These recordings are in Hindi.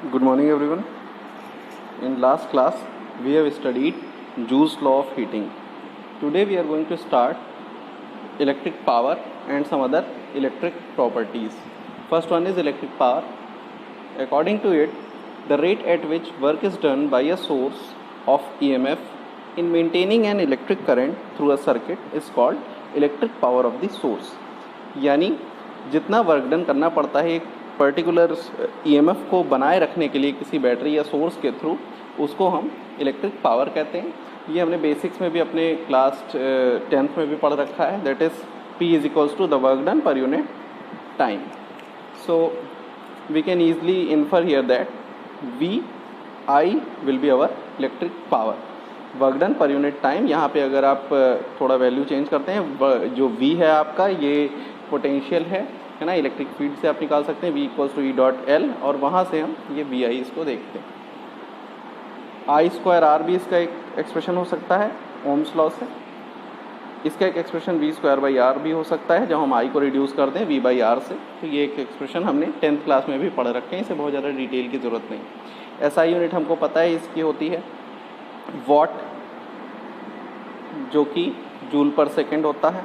Good morning everyone. In last class we have studied Joule's law of heating. Today we are going to start electric power and some other electric properties. First one is electric power. According to it, the rate at which work is done by a source of EMF in maintaining an electric current through a circuit is called electric power of the source. यानी जितना वर्क डन करना पड़ता है एक पर्टिकुलर ईएमएफ को बनाए रखने के लिए किसी बैटरी या सोर्स के थ्रू, उसको हम इलेक्ट्रिक पावर कहते हैं. ये हमने बेसिक्स में भी अपने क्लास 10th में भी पढ़ रखा है. That is P is equals to the work done per unit time. So we can easily infer here that VI will be our electric power. Work done per unit time, यहाँ पे अगर आप थोड़ा वैल्यू चेंज करते हैं, जो V है आपका ये पोटेंशियल है ना, इलेक्ट्रिक फील्ड से आप निकाल सकते हैं V इक्वल्स टू E.L और वहाँ से हम ये VI इसको देखते हैं. I² R भी इसका एक एक्सप्रेशन हो सकता है ओम्स लॉ से. इसका एक एक्सप्रेशन V²/R भी हो सकता है जब हम I को रिड्यूस कर दें V/R से. तो ये एक एक्सप्रेशन हमने 10th क्लास में भी पढ़ रखे हैं, इसे बहुत ज़्यादा डिटेल की ज़रूरत नहीं. SI यूनिट हमको पता है इसकी होती है वॉट, जो कि जूल पर सेकेंड होता है.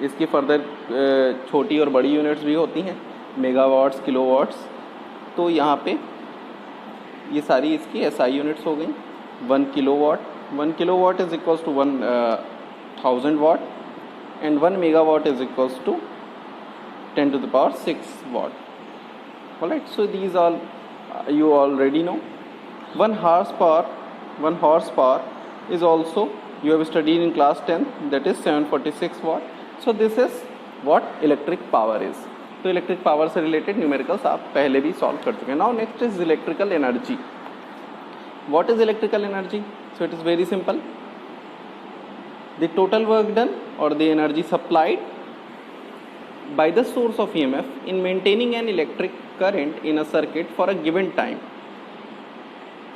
इसकी फर्दर छोटी और बड़ी यूनिट्स भी होती हैं, मेगावाट्स, किलोवाट्स. तो यहाँ पे ये सारी इसकी SI यूनिट्स हो गई. 1 kilowatt is equals to 1000 watt and 1 megawatt is equals to 10⁶ watt. Alright, so these all you already know. 1 horsepower is also you have studied in class 10, that is 746 watt. So this is what electric power is. तो इलेक्ट्रिक पावर से रिलेटेड न्यूमेरिकल्स आप पहले भी सॉल्व कर चुके हैं. Now next is electrical energy. What is electrical energy? So it is very simple. The total work done और the energy supplied by the source of EMF in maintaining an electric current in a circuit for a given time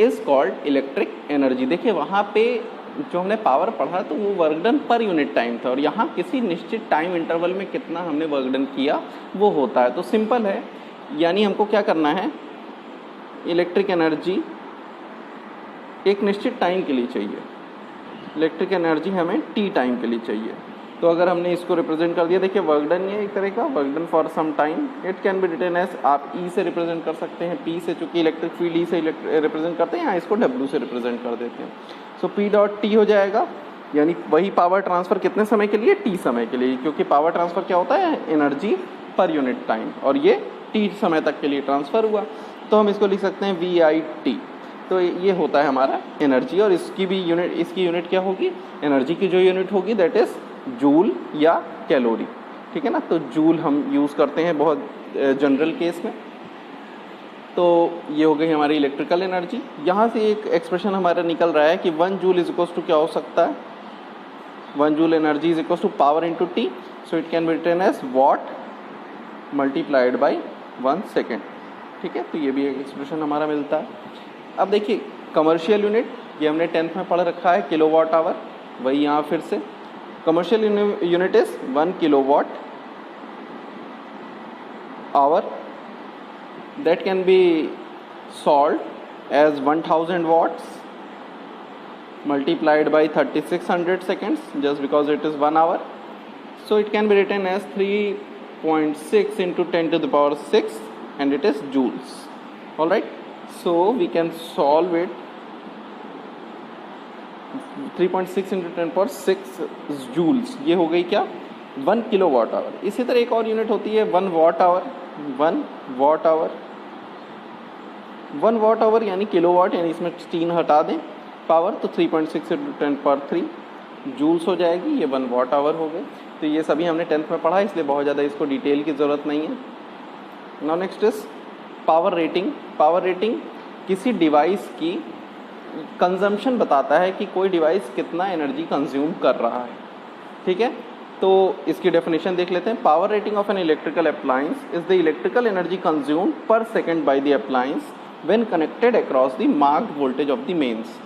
is called electric energy. देखिए वहाँ पे जो हमने पावर पढ़ा तो वो work done per unit time था, और यहाँ किसी निश्चित टाइम इंटरवल में कितना हमने वर्क डन किया वो होता है. तो सिंपल है, यानी हमको क्या करना है, इलेक्ट्रिक एनर्जी एक निश्चित टाइम के लिए चाहिए. इलेक्ट्रिक एनर्जी हमें T टाइम के लिए चाहिए. तो अगर हमने इसको रिप्रेजेंट कर दिया, देखिए वर्क डन ये एक तरह का work done for some time. It can be written as, आप E से रिप्रेजेंट कर सकते हैं, P से, चूंकि इलेक्ट्रिक फील्ड E से रिप्रेजेंट करते हैं, यहाँ इसको W से रिप्रेजेंट कर देते हैं. सो P.T हो जाएगा, यानी वही पावर ट्रांसफ़र कितने समय के लिए, T समय के लिए, क्योंकि पावर ट्रांसफ़र क्या होता है, एनर्जी पर यूनिट टाइम, और ये T समय तक के लिए ट्रांसफ़र हुआ. तो हम इसको लिख सकते हैं VIT. तो ये होता है हमारा एनर्जी, और इसकी भी यूनिट, इसकी यूनिट क्या होगी, एनर्जी की जो यूनिट होगी दैट इज़ जूल या कैलोरी. ठीक है ना. तो जूल हम यूज़ करते हैं बहुत जनरल केस में. तो ये हो गई हमारी इलेक्ट्रिकल एनर्जी. यहाँ से एक एक्सप्रेशन हमारा निकल रहा है कि 1 जूल इज इक्वल्स टू क्या हो सकता है, 1 joule energy is equals to power into T. So it can be written as watt multiplied by 1 second. ठीक है, तो ये भी एक एक्सप्रेशन हमारा मिलता है. अब देखिए कमर्शियल यूनिट, ये हमने 10th में पढ़ रखा है, किलोवाट आवर. वही यहाँ फिर से commercial unit is 1 kilowatt hour, that can be solved as 1000 watts multiplied by 3600 seconds, just because it is 1 hour. So it can be written as 3.6 into 10⁶, and it is joules. All right, so we can solve it. 3.6 into 10⁶ joules, ये हो गई क्या, 1 किलोवाट आवर. इसी तरह एक और यूनिट होती है 1 वाट आवर. 1 वाट आवर यानी किलोवाट, यानी इसमें 3 हटा दें पावर, तो 3.6 into 10⁻³ जूल्स हो जाएगी. ये 1 वाट आवर हो गए. तो ये सभी हमने 10th में पढ़ा, इसलिए बहुत ज़्यादा इसको डिटेल की ज़रूरत नहीं है. Now next is power rating. Power rating किसी डिवाइस की कंजम्पशन बताता है कि कोई डिवाइस कितना एनर्जी कंज्यूम कर रहा है. ठीक है, तो इसकी डेफिनेशन देख लेते हैं. Power rating of an electrical appliance is the electrical energy consumed per second by the appliance when connected across the marked voltage of the mains.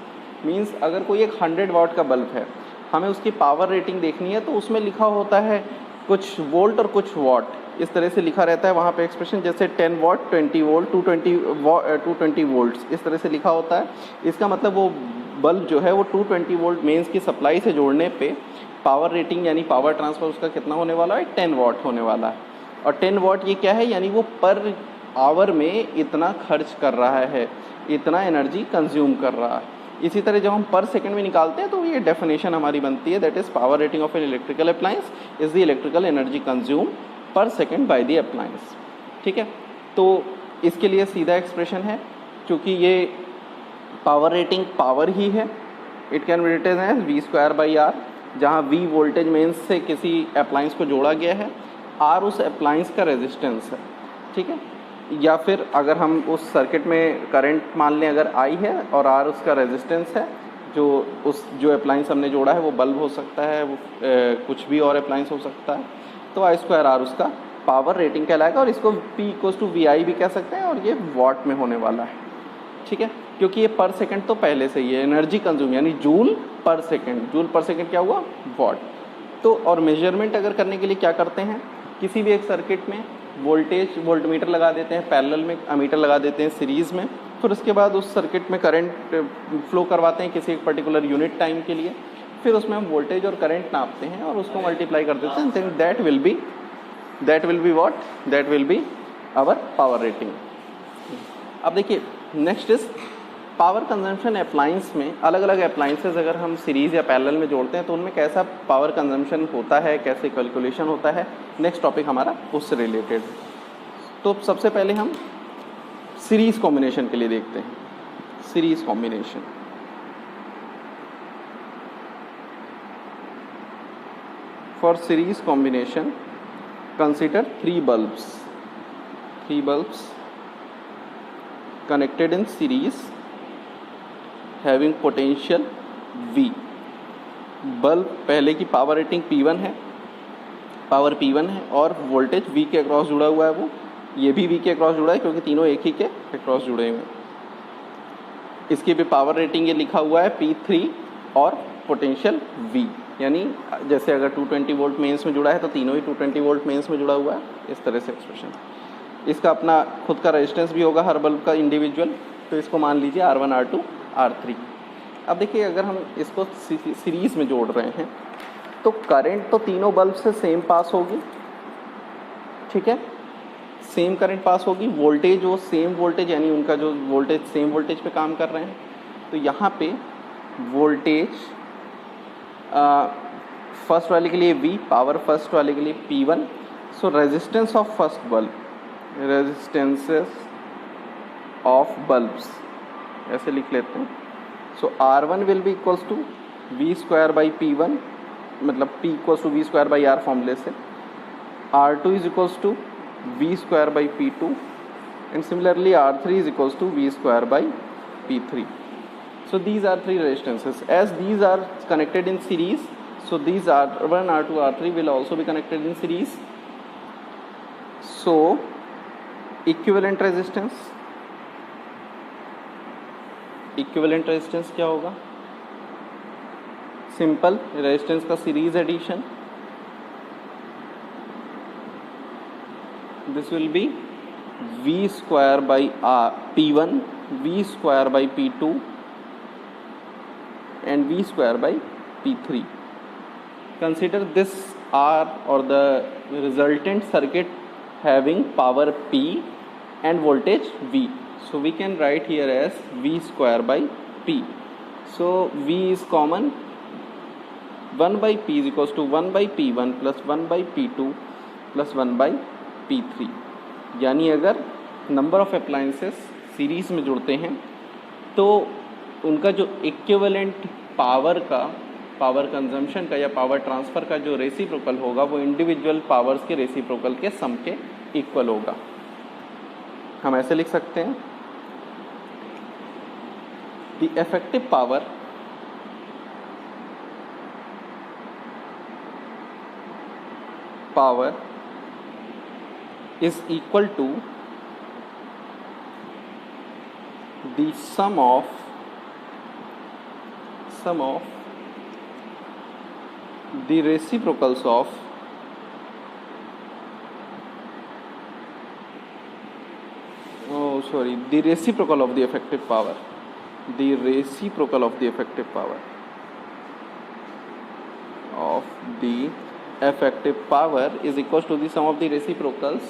Means अगर कोई एक 100 वाट का बल्ब है, हमें उसकी पावर रेटिंग देखनी है, तो उसमें लिखा होता है कुछ वोल्ट और कुछ वाट. इस तरह से लिखा रहता है वहाँ पे एक्सप्रेशन, जैसे 10 वाट 20 वोल्ट 220 वोल्ट्स इस तरह से लिखा होता है। इसका मतलब वो बल्ब जो है वो 220 वोल्ट मेंस की सप्लाई से जोड़ने पे पावर रेटिंग यानी पावर ट्रांसफ़र उसका कितना होने वाला है, 10 वाट होने वाला है। और 10 वाट ये क्या है, यानी वो पर आवर में इतना खर्च कर रहा है, इतना एनर्जी कंज्यूम कर रहा है। इसी तरह जब हम पर सेकंड में निकालते हैं तो ये डेफिनेशन हमारी बनती है, that is power rating of an electrical appliance is the electrical energy consume पर सेकंड बाय द अप्लायंस। ठीक है, तो इसके लिए सीधा एक्सप्रेशन है, क्योंकि ये पावर रेटिंग पावर ही है, it can be written as V square by R, जहाँ वी वोल्टेज मेंस से किसी अप्लायंस को जोड़ा गया है, आर उस अप्लायंस का रेजिस्टेंस है। ठीक है, या फिर अगर हम उस सर्किट में करंट मान लें अगर आई है और आर उसका रेजिस्टेंस है, जो अप्लायंस हमने जोड़ा है वो बल्ब हो सकता है, वो कुछ भी और अप्लायंस हो सकता है, तो आई स्क्वायर आर उसका पावर रेटिंग कहलाएगा। और इसको P इक्वल्स टू वी आई भी कह सकते हैं, और ये वॉट में होने वाला है। ठीक है, क्योंकि ये पर सेकंड तो पहले से ही है, एनर्जी कंज्यूम यानी जूल पर सेकंड, जूल पर सेकंड क्या हुआ, वॉट। तो और मेजरमेंट अगर करने के लिए क्या करते हैं, किसी भी एक सर्किट में वोल्टमीटर लगा देते हैं, पैरेलल में अमीटर लगा देते हैं सीरीज़ में, फिर उसके बाद उस सर्किट में करंट फ्लो करवाते हैं किसी एक पर्टिकुलर यूनिट टाइम के लिए, फिर उसमें हम वोल्टेज और करंट नापते हैं और उसको मल्टीप्लाई कर देते हैं, then that will be our power rating. अब देखिए next is power consumption appliance में। अलग अलग अप्लायंसेज अगर हम सीरीज़ या पैरेलल में जोड़ते हैं तो उनमें कैसा पावर कंजम्पशन होता है, कैसे कैलकुलेशन होता है, नेक्स्ट टॉपिक हमारा उससे रिलेटेड। तो सबसे पहले हम सीरीज़ कॉम्बिनेशन के लिए देखते हैं। Series combination, for series combination consider three bulbs connected in series having potential V। Bulb पहले की पावर रेटिंग P1 है, पावर P1 है और वोल्टेज V के अक्रॉस जुड़ा हुआ है, वो ये भी V के अक्रॉस जुड़ा है क्योंकि तीनों एक ही के अक्रॉस जुड़े हुए हैं। इसकी भी पावर रेटिंग ये लिखा हुआ है P3 और पोटेंशियल V, यानी जैसे अगर 220 वोल्ट मेंस में जुड़ा है तो तीनों ही 220 वोल्ट मेंस में जुड़ा हुआ है, इस तरह से एक्सप्रेशन। इसका अपना खुद का रेजिस्टेंस भी होगा हर बल्ब का इंडिविजुअल, तो इसको मान लीजिए R1 R2 R3। अब देखिए अगर हम इसको सीरीज़ में जोड़ रहे हैं तो करंट तो तीनों बल्ब से सेम पास होगी। ठीक है, सेम करंट पास होगी, वोल्टेज वो सेम वोल्टेज, यानी उनका जो वोल्टेज सेम वोल्टेज पे काम कर रहे हैं। तो यहाँ पे वोल्टेज फर्स्ट वाले के लिए V, पावर फर्स्ट वाले के लिए P1। So resistance of first bulb, resistances of bulbs ऐसे लिख लेते हैं। So R1 will be equals to V square by P1, मतलब P equals to V square by R फॉर्मूले से। R2 is equals to V square by P2 and similarly R3 is equals to V square by P3। So these are three resistances. As these are connected in series, so these R1, R2, R3 will also be connected in series. So equivalent resistance क्या होगा? सिंपल रेजिस्टेंस का series addition, this will be V square by P1, V square by P2 and V square by P3. Consider this R or the resultant circuit having power P and voltage V. So we can write here as V square by P. So V is common, 1 by P is equals to 1 by P1 plus 1 by P2 plus 1 by P3। यानी अगर नंबर ऑफ अप्लायंसेस सीरीज में जुड़ते हैं तो उनका जो इक्विवेलेंट पावर कंजम्पशन का या पावर ट्रांसफ़र का जो रेसिप्रोकल होगा वो इंडिविजुअल पावर्स के रेसिप्रोकल के सम के इक्वल होगा। हम ऐसे लिख सकते हैं, the effective power is equal to the sum of the reciprocals of the reciprocal of the effective power. The reciprocal of the effective power is equals to the sum of the reciprocals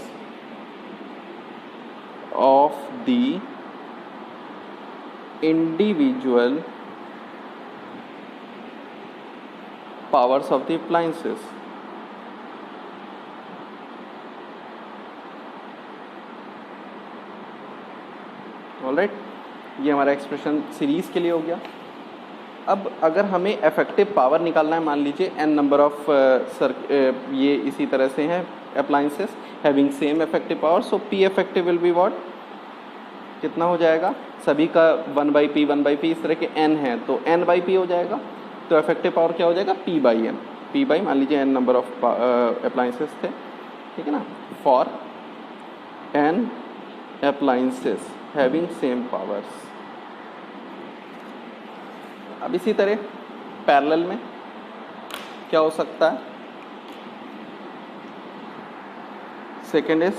of the individual powers of the appliances. Alright, ये हमारा एक्सप्रेशन सीरीज़ के लिए हो गया. अब अगर हमें इफेक्टिव पावर निकालना है, मान लीजिए n नंबर ऑफ ये इसी तरह से हैं appliances having same effective power, so P effective will be what, कितना हो जाएगा, सभी का 1/p इस तरह के n हैं तो n/p हो जाएगा. तो इफेक्टिव पावर क्या हो जाएगा, P/n. P बाई मान लीजिए n नंबर ऑफ अप्लाइंसेस थे, ठीक है ना, for n appliances having same powers. अब इसी तरह पैरेलल में क्या हो सकता है, सेकेंड इज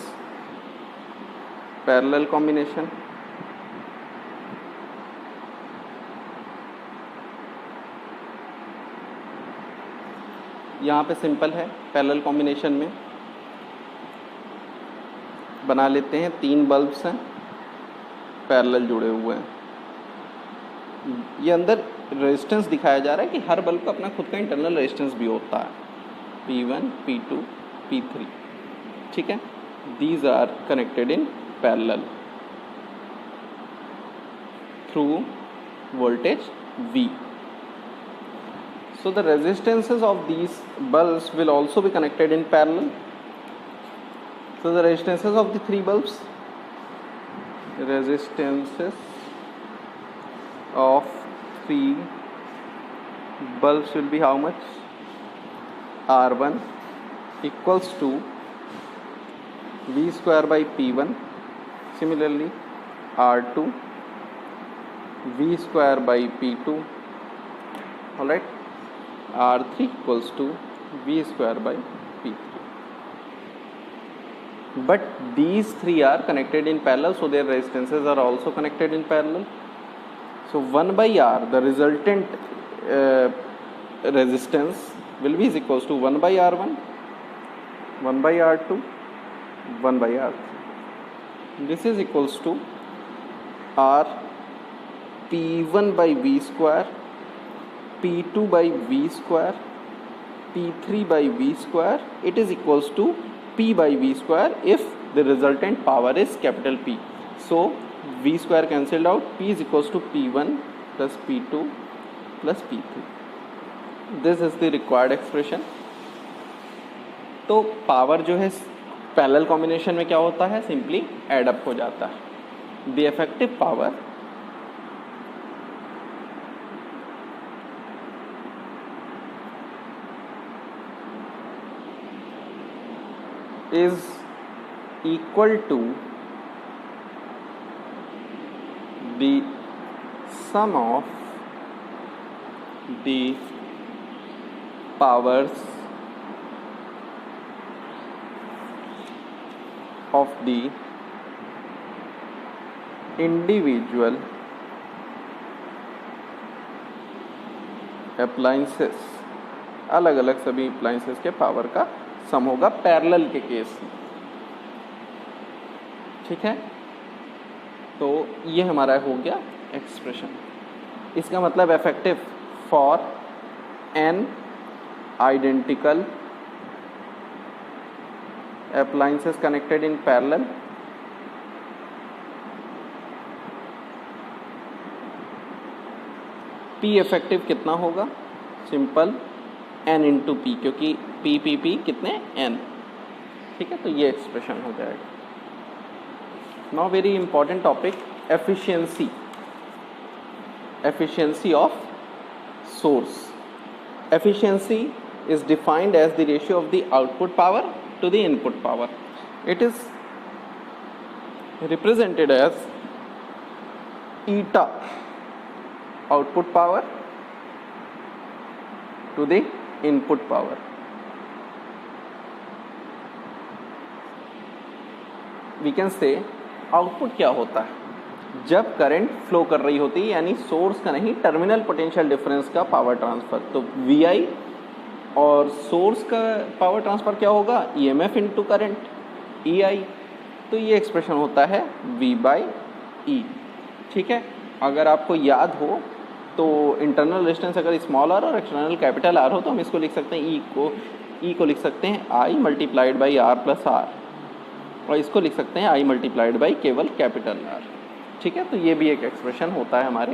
पैरेलल कॉम्बिनेशन. यहाँ पे सिंपल है, पैरेलल कॉम्बिनेशन में बना लेते हैं, 3 बल्ब्स हैं पैरेलल जुड़े हुए हैं. ये अंदर रेजिस्टेंस दिखाया जा रहा है कि हर बल्ब का अपना खुद का इंटरनल रेजिस्टेंस भी होता है, P1, P2, P3, ठीक है. These are connected in parallel through voltage V. So the resistances of these bulbs will also be connected in parallel. So the resistances of the 3 bulbs, resistances of 3 bulbs will be how much, R1 equals to V square by P1. Similarly R2 V square by P2. Alright, R3 equals to V square by P3. But these 3 are connected in parallel, so their resistances are also connected in parallel. So 1 by R, the resultant resistance will be is equals to 1 by R1, 1 by R2, 1 by R3. This is equals to R P1 by V square, P2 by V square, P3 by V square. It is equals to P by V square if the resultant power is capital P. So V square cancelled out, P is equals to P1 plus P2 plus P3. This is the required expression. तो पावर जो है पैरेलल कॉम्बिनेशन में क्या होता है, सिंपली एड अप हो जाता है. The effective power is equal to the sum of the powers of the individual appliances. अलग अलग सभी अप्लाइंसेस के पावर का सम होगा पैरेलल के केस में, ठीक है. तो ये हमारा हो गया एक्सप्रेशन. इसका मतलब effective for n identical appliances connected in parallel P effective कितना होगा, सिंपल n इंटू P, क्योंकि P कितने n, ठीक है. तो ये एक्सप्रेशन हो जाएगा. Now very important topic, efficiency. Efficiency of source. Efficiency is defined as the ratio of the output power to the input power. It is represented as eta output power to the input power. We can say output क्या होता है जब करंट फ्लो कर रही होती है, यानी सोर्स का नहीं, टर्मिनल पोटेंशियल डिफरेंस का पावर ट्रांसफ़र। तो VI और सोर्स का पावर ट्रांसफ़र क्या होगा, EMF इंटू करंट EI। तो ये एक्सप्रेशन होता है V/E। ठीक है, अगर आपको याद हो तो इंटरनल रेजिस्टेंस अगर स्मॉल आर और एक्सटर्नल कैपिटल आर हो तो हम इसको लिख सकते हैं E को लिख सकते हैं I multiplied by R plus R, और इसको लिख सकते हैं I मल्टीप्लाइड बाई केवल कैपिटल R। ठीक है, तो ये भी एक एक्सप्रेशन होता है हमारे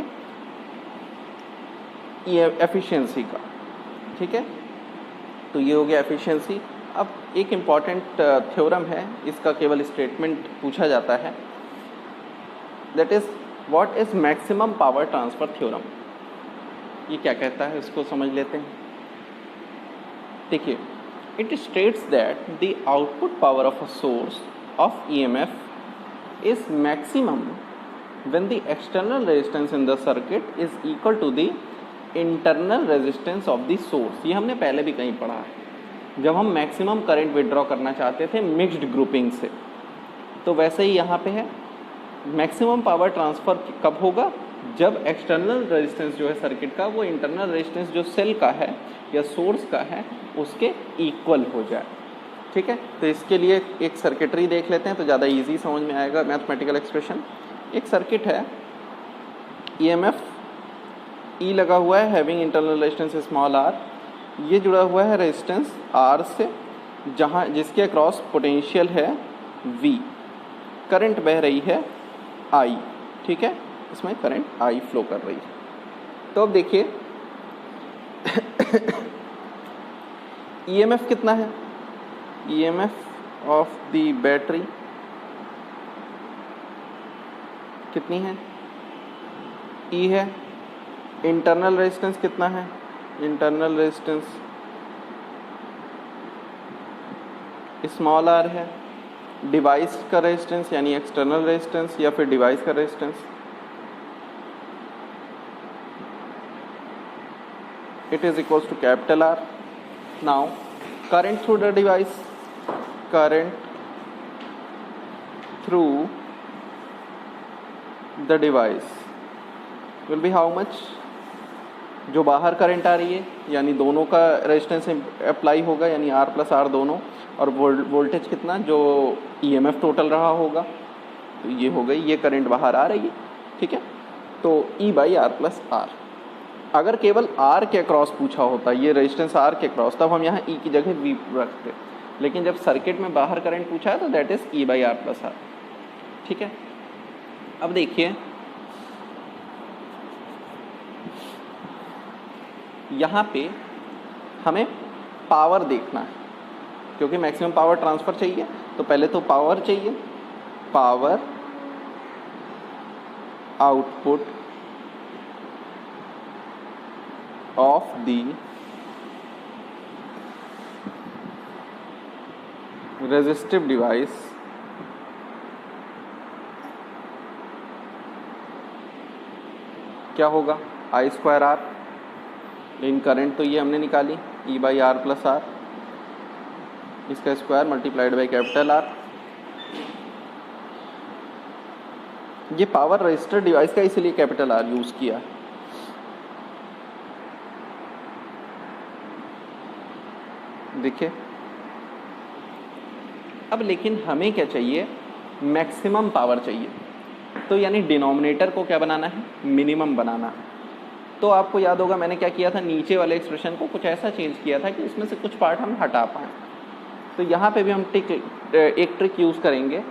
एफिशिएंसी का। ठीक है, तो ये हो गया एफिशिएंसी। अब एक इम्पॉर्टेंट थ्योरम है, इसका केवल स्टेटमेंट पूछा जाता है, that is what is maximum power transfer theorem. ये क्या कहता है उसको समझ लेते हैं। देखिए, it states that the output power of a source of EMF is maximum when the external resistance in the circuit is equal to the internal resistance of the source। ये हमने पहले भी कहीं पढ़ा है, जब हम मैक्सिमम करंट विड्रॉ करना चाहते थे मिक्स्ड ग्रुपिंग से। तो वैसे ही यहाँ पे है, मैक्सिमम पावर ट्रांसफ़र कब होगा, जब एक्सटर्नल रेजिस्टेंस जो है सर्किट का वो इंटरनल रेजिस्टेंस जो सेल का है या सोर्स का है उसके इक्वल हो जाए। ठीक है, तो इसके लिए एक सर्किटरी देख लेते हैं तो ज़्यादा इजी समझ में आएगा मैथमेटिकल एक्सप्रेशन। एक सर्किट है, EMF E लगा हुआ है, having internal resistance small r, ये जुड़ा हुआ है रेजिस्टेंस R से, जिसके अक्रॉस पोटेंशियल है V, करंट बह रही है I। ठीक है, इसमें करंट I फ्लो कर रही है। तो अब देखिए EMF कितना है, EMF ऑफ द बैटरी कितनी है, E है। इंटरनल रेजिस्टेंस कितना है, इंटरनल रेजिस्टेंस स्मॉल r है। डिवाइस का रेजिस्टेंस यानी एक्सटर्नल रेजिस्टेंस या फिर डिवाइस का resistance it is equals to capital R। Now current through the device, current through the device will be how much, जो बाहर करंट आ रही है यानी दोनों का रेजिस्टेंस अप्लाई होगा, यानी R प्लस R दोनों, और वोल्टेज कितना जो EMF टोटल रहा होगा, तो ये हो गई, ये करंट बाहर आ रही है। ठीक है, तो E/R प्लस R। अगर केवल R के अक्रॉस पूछा होता, ये रेजिस्टेंस R के अक्रॉस, तब हम यहाँ E की जगह V रखते, लेकिन जब सर्किट में बाहर करंट पूछा है तो that is E/R plus R। ठीक है, अब देखिए यहाँ पे हमें पावर देखना है, क्योंकि मैक्सिमम पावर ट्रांसफ़र चाहिए, तो पहले तो पावर चाहिए, power output of the resistive device क्या होगा, I/R। लेकिन करंट तो ये हमने निकाली E/R प्लस R, इसका square multiplied by capital R। ये पावर रजिस्टर डिवाइस का इसलिए कैपिटल R यूज़ किया। देखिए अब, लेकिन हमें क्या चाहिए, मैक्सिमम पावर चाहिए, तो यानी डिनोमिनेटर को क्या बनाना है, मिनिमम बनाना है। तो आपको याद होगा मैंने क्या किया था, नीचे वाले एक्सप्रेशन को कुछ ऐसा चेंज किया था कि इसमें से कुछ पार्ट हम हटा पाएँ। तो यहाँ पे भी हम एक ट्रिक यूज़ करेंगे,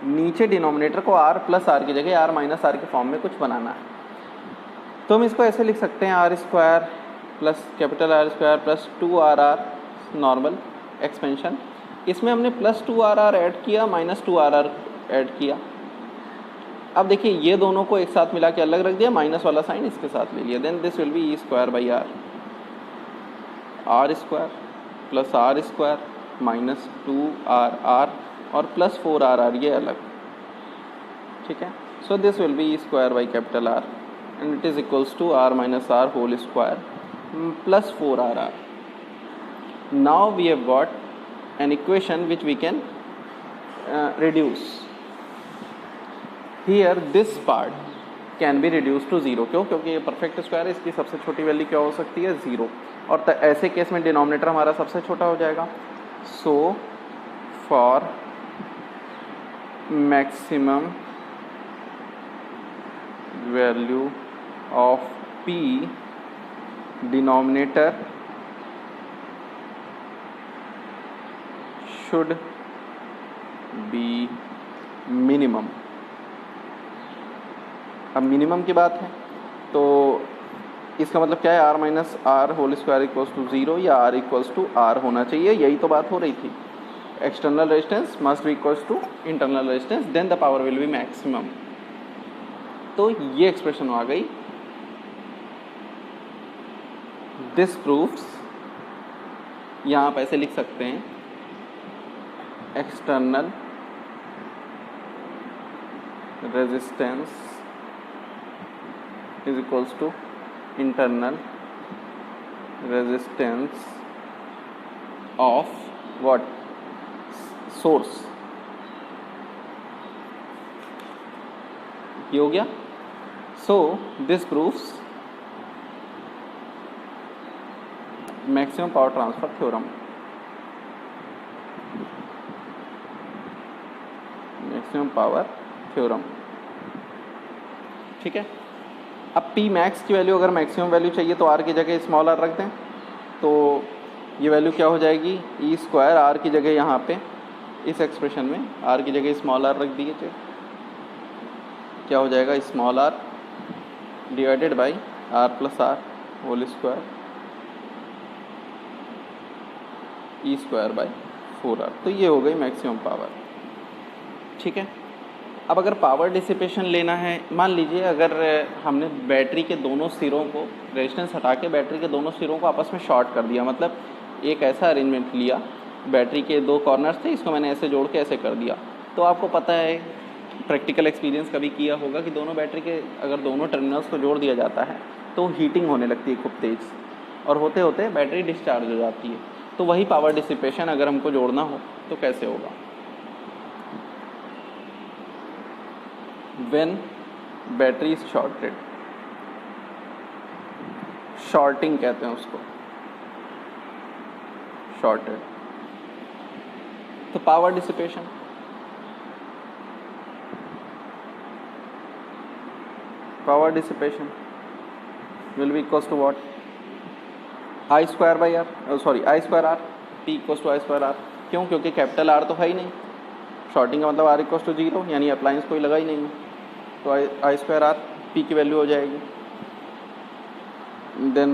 नीचे डिनोमिनेटर को R प्लस R की जगह R माइनस R के फॉर्म में कुछ बनाना है। तो हम इसको ऐसे लिख सकते हैं, R² plus capital R² plus 2RR normal expansion. इसमें हमने प्लस 2RR ऐड किया, माइनस 2RR ऐड किया। अब देखिए ये दोनों को एक साथ मिला के अलग रख दिया, माइनस वाला साइन इसके साथ ले लिया, then this will be E²/R, R² plus R² minus 2RR और प्लस 4RR ये अलग। ठीक है, so this will be E²/R and it is equals to R minus R whole square plus 4RR। Now we have got an equation which we can reduce. Here this part can be reduced to 0. क्यों? क्योंकि ये परफेक्ट स्क्वायर है, इसकी सबसे छोटी वैल्यू क्या हो सकती है? 0. और ऐसे केस में डिनोमिनेटर हमारा सबसे छोटा हो जाएगा. So for maximum value of p, denominator should be minimum. अब मिनिमम की बात है तो इसका मतलब क्या है? r minus R whole square equals to 0 या r इक्वल्स टू r होना चाहिए. यही तो बात हो रही थी. External resistance must be equals to internal resistance, then the power will be maximum. तो ये एक्सप्रेशन आ गई. दिस प्रूफ्स, यहाँ आप ऐसे लिख सकते हैं, external resistance is equals to internal resistance of what? Source. ये हो गया. So this proves maximum power transfer theorem. Maximum power theorem. ठीक है. अब पी मैक्स की वैल्यू, अगर मैक्सिमम वैल्यू चाहिए तो आर की जगह स्मॉल आर रख दें, तो ये वैल्यू क्या हो जाएगी? E square. आर की जगह यहाँ पे इस एक्सप्रेशन में आर की जगह स्मॉल आर रख दीजिए. क्या हो जाएगा? Small R divided by R plus R whole square E square by 4r. तो ये हो गई मैक्सिमम पावर. ठीक है. अब अगर पावर डिसिपेशन लेना है, मान लीजिए अगर हमने बैटरी के दोनों सिरों को, रेजिस्टेंस हटा के बैटरी के दोनों सिरों को आपस में शॉर्ट कर दिया, मतलब एक ऐसा अरेंजमेंट लिया, बैटरी के दो कॉर्नर्स थे, इसको मैंने ऐसे जोड़ के ऐसे कर दिया. तो आपको पता है, प्रैक्टिकल एक्सपीरियंस कभी किया होगा कि दोनों बैटरी के अगर दोनों टर्मिनल्स को जोड़ दिया जाता है तो हीटिंग होने लगती है खूब तेज़, और होते होते बैटरी डिस्चार्ज हो जाती है. तो वही पावर डिसिपेशन अगर हमको जोड़ना हो तो कैसे होगा? when battery is shorted, shorting कहते हैं उसको, शॉर्टेड. तो power dissipation will be equals to what? I square by r, I square r, P equals to I square r. क्यों? क्योंकि कैपिटल R तो है ही नहीं. शॉर्टिंग का मतलब R इक्वल्स टू 0, यानी अप्लायंस कोई लगा ही नहीं है. तो आई स्क्वायर आर पी की वैल्यू हो जाएगी. Then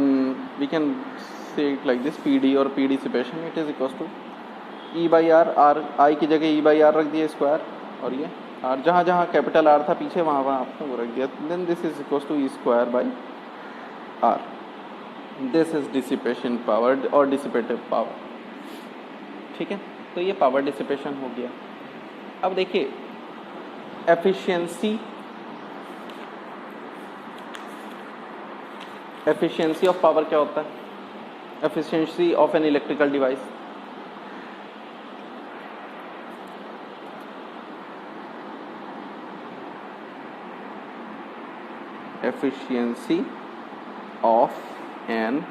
we can say it like this, P D और P dissipation it is equals to E by R. R I की जगह ई बाई आर रख दिया स्क्वायर, और ये आर जहाँ जहाँ कैपिटल आर था पीछे वहाँ वहाँ आपने वो रख दिया. Then this is equals to E square by R. This is dissipation power और डिसिपेटिव पावर. ठीक है. तो ये पावर डिसिपेशन हो गया. अब देखिए एफिशिएंसी ऑफ पावर क्या होता है? Efficiency of an electrical device. Efficiency of an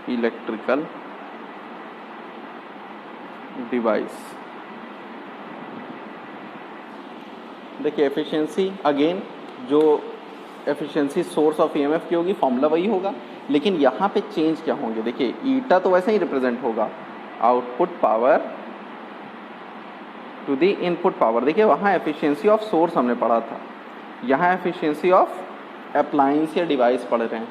electrical device. देखिए एफिशिएंसी, अगेन जो एफिशिएंसी सोर्स ऑफ ईएमएफ की होगी, फॉर्मूला वही होगा, लेकिन यहाँ पे चेंज क्या होंगे? देखिए ईटा तो वैसे ही रिप्रेजेंट होगा, output power to the input power. देखिए वहाँ एफिशिएंसी ऑफ सोर्स हमने पढ़ा था, यहाँ एफिशिएंसी ऑफ अप्लायंस या डिवाइस पढ़ रहे हैं.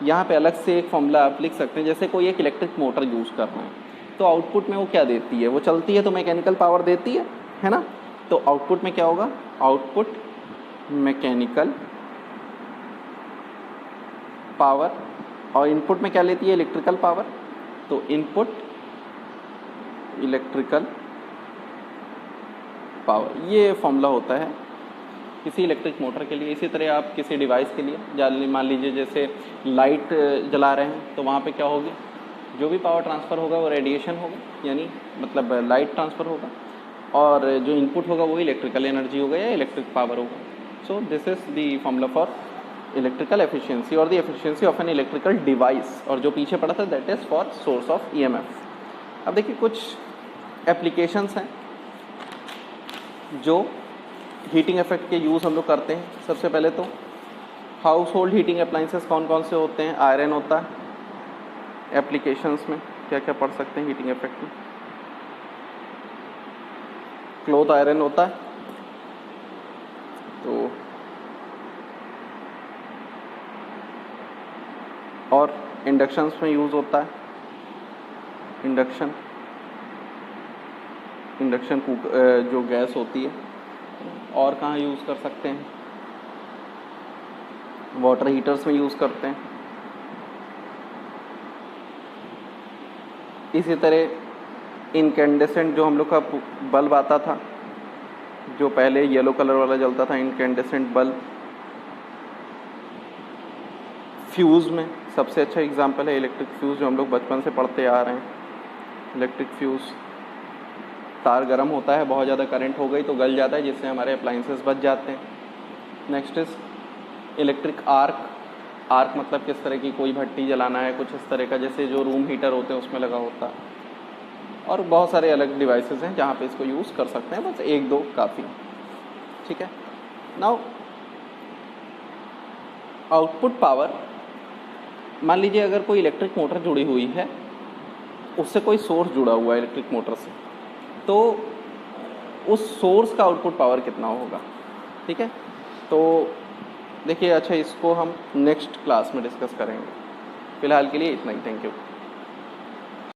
यहाँ पे अलग से एक फॉर्मूला आप लिख सकते हैं. जैसे कोई एक इलेक्ट्रिक मोटर यूज़ कर रहे हैं, तो आउटपुट में वो क्या देती है? वो चलती है तो मैकेनिकल पावर देती है ना. तो आउटपुट में क्या होगा? Output mechanical power. और इनपुट में क्या लेती है? Electrical power. तो इनपुट इलेक्ट्रिकल पावर, ये फॉर्मूला होता है किसी इलेक्ट्रिक मोटर के लिए. इसी तरह आप किसी डिवाइस के लिए, मान लीजिए जैसे लाइट जला रहे हैं, तो वहाँ पे क्या होगी? जो भी पावर ट्रांसफ़र होगा वो रेडिएशन होगा, यानी मतलब लाइट ट्रांसफ़र होगा. और जो इनपुट होगा वो इलेक्ट्रिकल एनर्जी होगा या इलेक्ट्रिक पावर होगा. So this is the formula for electrical efficiency और the efficiency of an electrical device. और जो पीछे पड़ा था that is for source of EMF. अब देखिए कुछ एप्लीकेशंस हैं जो हीटिंग इफेक्ट के यूज़ हम लोग करते हैं. सबसे पहले तो हाउस होल्ड हीटिंग अप्लाइंसेस कौन कौन से होते हैं. आयरन होता है. एप्लीकेशंस में क्या क्या पढ़ सकते हैं हीटिंग इफेक्ट में. क्लोथ आयरन होता है. तो और इंडक्शंस में यूज़ होता है. इंडक्शन जो गैस होती है. और कहाँ यूज़ कर सकते हैं. वाटर हीटर्स में यूज़ करते हैं. इसी तरह इनकैंडेसेंट जो हम लोग का बल्ब आता था, जो पहले येलो कलर वाला जलता था, इनकैंडेसेंट बल्ब. फ्यूज़ में सबसे अच्छा एग्जांपल है इलेक्ट्रिक फ्यूज़, जो हम लोग बचपन से पढ़ते आ रहे हैं. इलेक्ट्रिक फ्यूज़, तार गर्म होता है, बहुत ज़्यादा करंट हो गई तो गल जाता है, जिससे हमारे अप्लाइंसेस बच जाते हैं. Next is electric arc. Arc मतलब किस तरह की कोई भट्टी जलाना है, कुछ इस तरह का, जैसे जो रूम हीटर होते हैं उसमें लगा होता है. और बहुत सारे अलग डिवाइसेस हैं जहाँ पे इसको यूज़ कर सकते हैं. बस एक दो काफ़ी. ठीक है. Now output power. मान लीजिए अगर कोई इलेक्ट्रिक मोटर जुड़ी हुई है, उससे कोई सोर्स जुड़ा हुआ है इलेक्ट्रिक मोटर से, तो उस सोर्स का आउटपुट पावर कितना होगा. ठीक है. तो देखिए, अच्छा इसको हम नेक्स्ट क्लास में डिस्कस करेंगे. फ़िलहाल के लिए इतना ही. Thank you.